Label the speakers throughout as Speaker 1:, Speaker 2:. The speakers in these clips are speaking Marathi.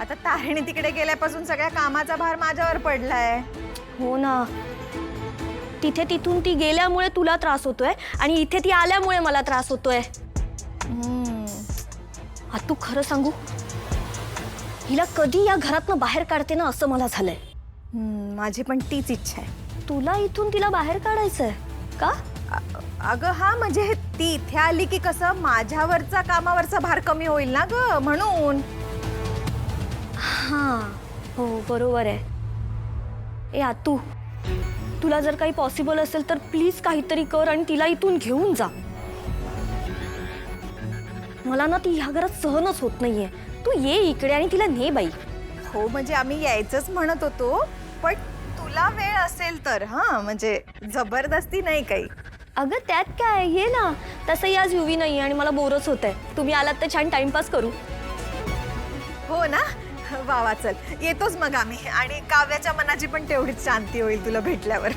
Speaker 1: आता तारिणी तिकडे गेल्यापासून सगळ्या कामाचा भार माझ्यावर पडलाय.
Speaker 2: हो ना, तिथे तिथून ती गेल्यामुळे तुला त्रास होतोय आणि इथे ती आल्यामुळे मला त्रास होतोय. तू खरं सांगू, हिला कधी या घरातनं बाहेर काढते ना असं मला झालंय.
Speaker 1: माझी पण तीच इच्छा आहे.
Speaker 2: तुला इथून तिला बाहेर काढायचंय का?
Speaker 1: अगं हा, म्हणजे ती इथे आली की कसं माझ्यावरचा कामावरचा भार कमी होईल ना ग, म्हणून.
Speaker 2: हां, हो बरोबर आहे. तू तुला जर काही पॉसिबल असेल तर प्लीज काहीतरी कर आणि तिला इथून घेऊन जा. मला ना ती ह्या घरात सहनच होत नाहीये. तू ये इकडे आणि तिला ने बाई.
Speaker 1: हो म्हणजे आम्ही यायचंच म्हणत होतो, पण तुला वेळ असेल तर. हा म्हणजे जबरदस्ती नाही काही.
Speaker 2: अगं त्यात काय, ये ना. तसंही आज युवी नाही आणि मला बोरच होत आहे. तुम्ही आलात तर छान टाइमपास करू.
Speaker 1: हो ना, वा वा, चल येतोच मग आम्ही. आणि काव्याच्या मनाची पण तेवढीच शांती होईल तुला भेटल्यावर.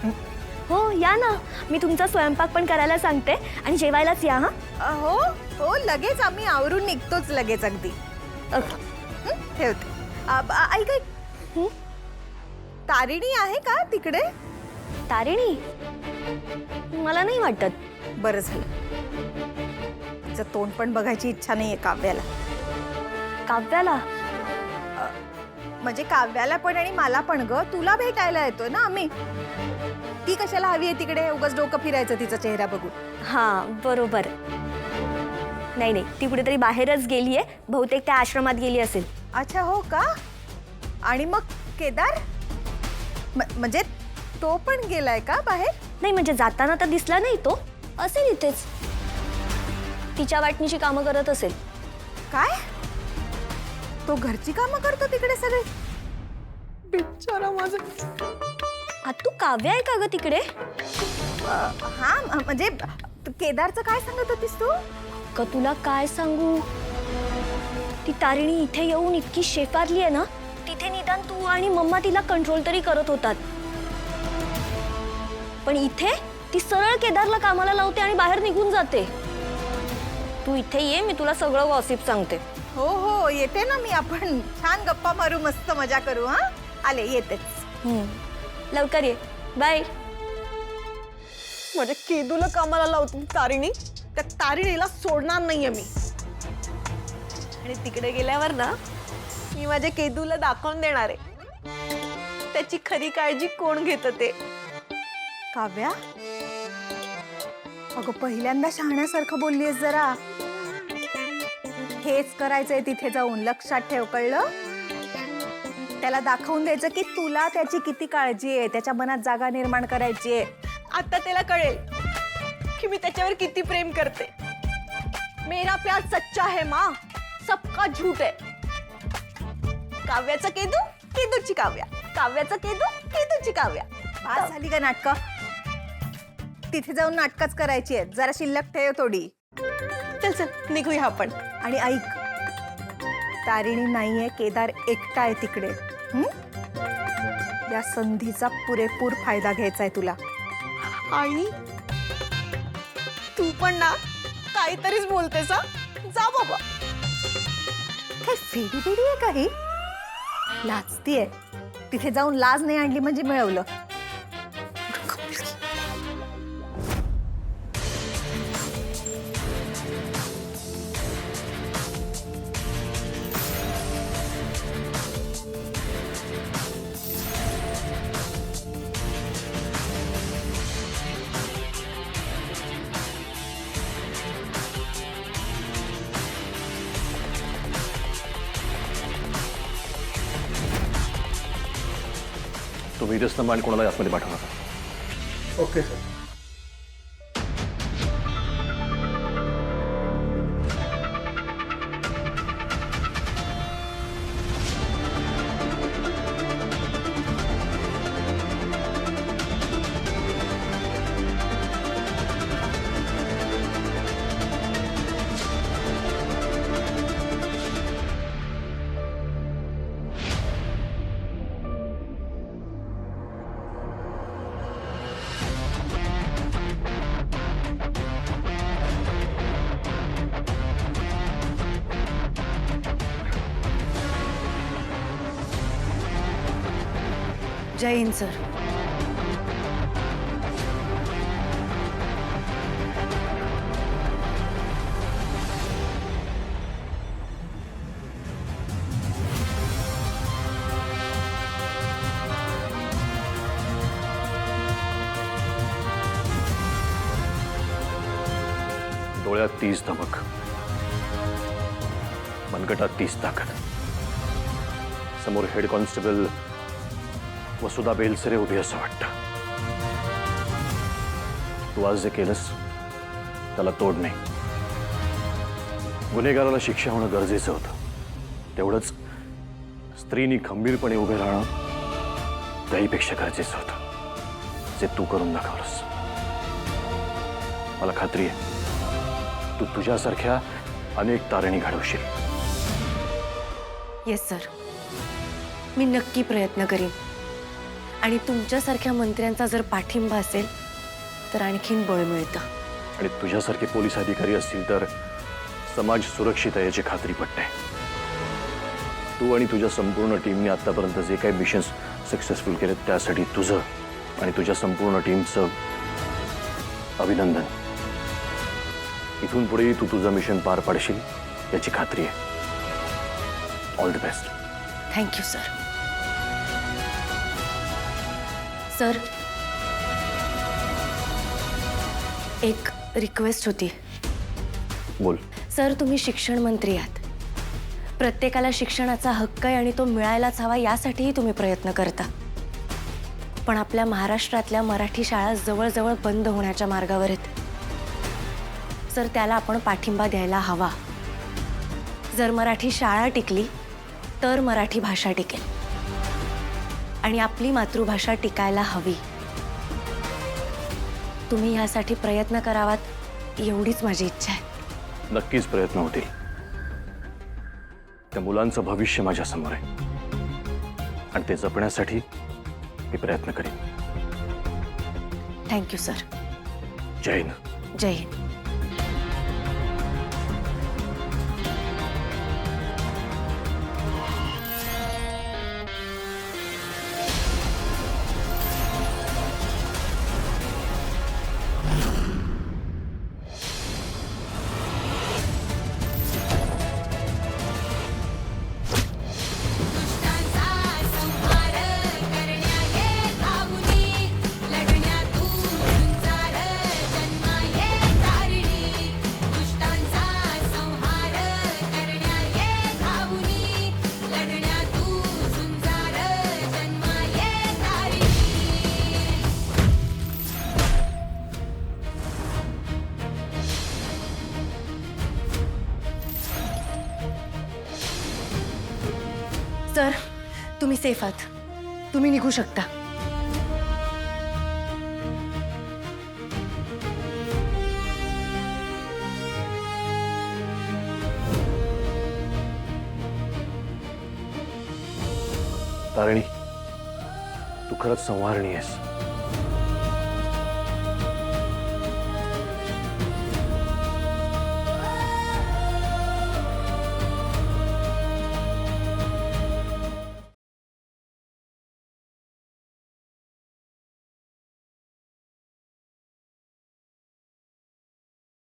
Speaker 2: हो या ना, मी तुमचा स्वयंपाक पण करायला सांगते आणि जेवायलाच या. हा
Speaker 1: हो हो, लगेच आम्ही आवरून निघतोच लगेच अगदी. ठेवते. ऐक ऐक, तारिणी आहे का तिकडे?
Speaker 2: तारिणी मला नाही वाटत.
Speaker 1: बरं झालं, तिचं तोंड पण बघायची इच्छा नाहीये काव्याला.
Speaker 2: काव्याला?
Speaker 1: म्हणजे काव्याला पण आणि मला पण ग. तुला भेटायला येतोय ना आम्ही. ती कशाला हवी आहे तिकडे उगाच डोकं फिरायचं तिचा चेहरा बघून.
Speaker 2: हा बरोबर. नाही नाही, ती कुठेतरी बाहेरच गेलीये, बहुतेक त्या आश्रमात गेली असेल.
Speaker 1: अच्छा हो का? आणि मग केदार म्हणजे तो पण गेलाय का बाहेर?
Speaker 2: नाही म्हणजे जाताना तर दिसला नाही तो. असेल इथेच, तिच्या वाटणीची कामं करत असेल.
Speaker 1: काय? तो घरची कामं करतो तिकडे सगळे? बिचारा माझा.
Speaker 2: तू काव्य आहे का ग तिकडे?
Speaker 1: हा म्हणजे केदारचं काय सांगत होतीस तू?
Speaker 2: का तुला काय सांगू, ती तारिणी इथे येऊन इतकी शेफारली आहे ना, तिथे निदान तू आणि मम्मा तिला कंट्रोल तरी करत होतात. पण इथे ती सरळ केदारला कामाला लावते आणि बाहेर निघून जाते. तू इथे ये, मी तुला सगळं गॉसिप सांगते.
Speaker 1: हो हो येते ना मी. आपण छान गप्पा मारू, मस्त मजा करू. हा आले, येतेच.
Speaker 2: लवकर ये. बाय.
Speaker 3: माझ्या केदूला कामाला लावतो तारिणी. त्या तारिणीला सोडणार नाहीये मी. आणि तिकडे गेल्यावर ना मी माझ्या केदूला दाखवून देणार आहे त्याची खरी काळजी कोण घेतं ते.
Speaker 1: काव्या, अगं पहिल्यांदा शहाण्यासारखं बोललीस जरा. हेच करायचंय तिथे जाऊन, लक्षात ठेव, कळलं? त्याला दाखवून द्यायचं की तुला त्याची किती काळजी आहे, त्याच्या मनात जागा निर्माण करायची आहे.
Speaker 3: आता त्याला कळेल की मी त्याच्यावर किती प्रेम करते. मेरा प्यार सच्चा है माँ, सबका झूठ है. काव्याचा केदू, केदूची काव्या. काव्याचा केदू, केदूची काव्या.
Speaker 1: आज झाली का नाटकं? तिथे जाऊन नाटकच करायची आहेत. जरा शिल्लक ठेव थोडी.
Speaker 3: चल चल निघूया आपण.
Speaker 1: आणि ऐक, तारिणी नाहीये, केदार एकटा आहे तिकडे. या संधीचा पुरेपूर फायदा घ्यायचा आहे तुला.
Speaker 3: आई तू पण ना काहीतरीच बोलतेस. जा बाबा.
Speaker 1: काय फेडी बेडी आहे काही? लाजतीये. तिथे जाऊन लाज नाही आणली म्हणजे मिळवलं.
Speaker 4: तुम्ही इथेच थांबा आणि कोणाला आतमध्ये पाठवू नका.
Speaker 5: Okay sir. जय हिंद सर.
Speaker 4: डोळ्यात 30 धमक, मनगटात 30 ताकद. समोर हेड कॉन्स्टेबल वसुधा बेलसरे उभी असं वाटतं. तू आज जे केलंस त्याला तोड नाही. गुन्हेगाराला शिक्षा होणं गरजेचं होतं. तेवढंच स्त्रीनी खंबीरपणे उभे राहणं त्याहीपेक्षा गरजेचं होतं, जे तू करून दाखवलंस. मला खात्री आहे तू तुझ्यासारख्या अनेक तारणी घडवशील.
Speaker 5: येस सर, मी नक्की प्रयत्न करीन. आणि तुमच्यासारख्या मंत्र्यांचा जर पाठिंबा असेल तर आणखीन बळ मिळतं.
Speaker 4: आणि तुझ्यासारखे पोलीस अधिकारी असतील तर समाज सुरक्षित आहे याची खात्री पटते. तू आणि तुझ्या संपूर्ण टीमने आतापर्यंत जे काही मिशन्स सक्सेसफुल केले त्यासाठी तुझं आणि तुझ्या संपूर्ण टीमचं अभिनंदन. इथून पुढेही तू तुझं मिशन पार पाडशील याची खात्री आहे. All the best.
Speaker 5: Thank you sir. Sir, एक रिक्वेस्ट होती.
Speaker 4: बोल.
Speaker 5: सर, तुम्ही शिक्षण मंत्री आहात. प्रत्येकाला शिक्षणाचा हक्क आहे आणि तो मिळायलाच हवा यासाठीही तुम्ही प्रयत्न करता. पण आपल्या महाराष्ट्रातल्या मराठी शाळा जवळजवळ बंद होण्याच्या मार्गावर आहेत. सर, त्याला आपण पाठिंबा द्यायला हवा. जर मराठी शाळा टिकली तर मराठी भाषा टिकेल आणि आपली मातृभाषा टिकायला हवी. तुम्ही यासाठी प्रयत्न करावात एवढीच माझी इच्छा आहे.
Speaker 4: नक्कीच प्रयत्न होतील. त्या मुलांचं भविष्य माझ्या समोर आहे आणि ते जपण्यासाठी मी प्रयत्न करीन.
Speaker 5: Thank you sir.
Speaker 4: जय हिंद.
Speaker 5: जय हिंद. सर, तुम्ही सेफ आहात. तुम्ही निघू शकता.
Speaker 4: तारिणी, तू खरंच संवारणी आहेस.